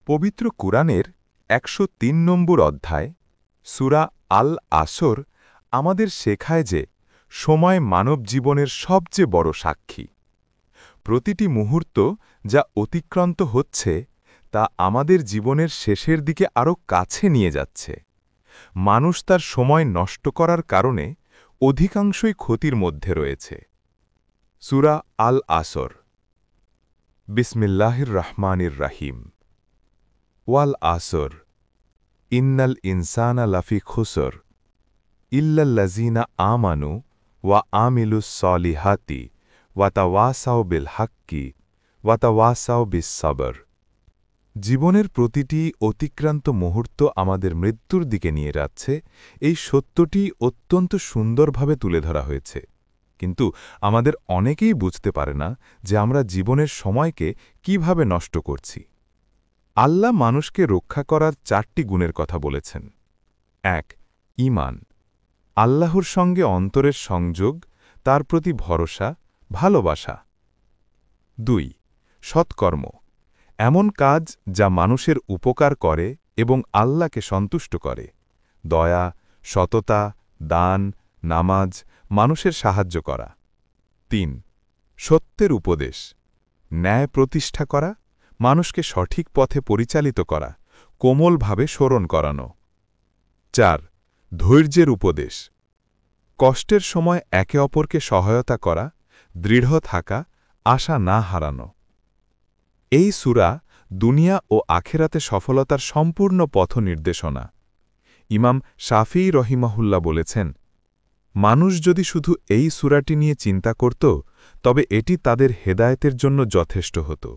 পবিত্র কুরআনের ১০৩ নম্বর অধ্যায় সূরা আল আসর আমাদের শেখায় যে সময় মানব জীবনের সবচেয়ে বড় সাক্ষী। প্রতিটি মুহূর্ত যা অতিক্রান্ত হচ্ছে তা আমাদের জীবনের শেষের দিকে আরও কাছে নিয়ে যাচ্ছে। মানুষ তার সময় নষ্ট করার কারণে অধিকাংশই ক্ষতির মধ্যে রয়েছে। সূরা আল আসর। বিসমিল্লাহির রহমানির রহিম। ওয়াল আসর ইন্নাল ইনসানা লাফি খুসর ইল্লাল্লাযীনা আমানু ওয়া আমিলুস সলিহাতি ওয়াতাওয়াসাও বিল হাক্কি ওয়াতাওয়াসাও বিস সবর। জীবনের প্রতিটি অতিক্রান্ত মুহূর্ত আমাদের মৃত্যুর দিকে নিয়ে যাচ্ছে, এই সত্যটি অত্যন্ত সুন্দরভাবে তুলে ধরা হয়েছে। কিন্তু আমাদের অনেকেই বুঝতে পারে না যে আমরা জীবনের সময়কে কিভাবে নষ্ট করছি। আল্লাহ মানুষকে রক্ষা করার ৪টি গুণের কথা বলেছেন। ১. ঈমান, আল্লাহর সঙ্গে অন্তরের সংযোগ, তার প্রতি ভরসা, ভালোবাসা। ২. সৎকর্ম, এমন কাজ যা মানুষের উপকার করে এবং আল্লাহকে সন্তুষ্ট করে, দয়া, সততা, দান, নামাজ, মানুষের সাহায্য করা। ৩. সত্যের উপদেশ, ন্যায় প্রতিষ্ঠা করা, মানুষকে সঠিক পথে পরিচালিত করা, কোমলভাবে স্মরণ করানো। ৪. ধৈর্যের উপদেশ, কষ্টের সময় একে অপরকে সহায়তা করা, দৃঢ় থাকা, আশা না হারানো। এই সূরা দুনিয়া ও আখেরাতে সফলতার সম্পূর্ণ পথ নির্দেশনা। ইমাম শাফিঈ রহিমাহুল্লাহ বলেছেন, মানুষ যদি শুধু এই সূরাটি নিয়ে চিন্তা করত তবে এটি তাদের হেদায়েতের জন্য যথেষ্ট হতো।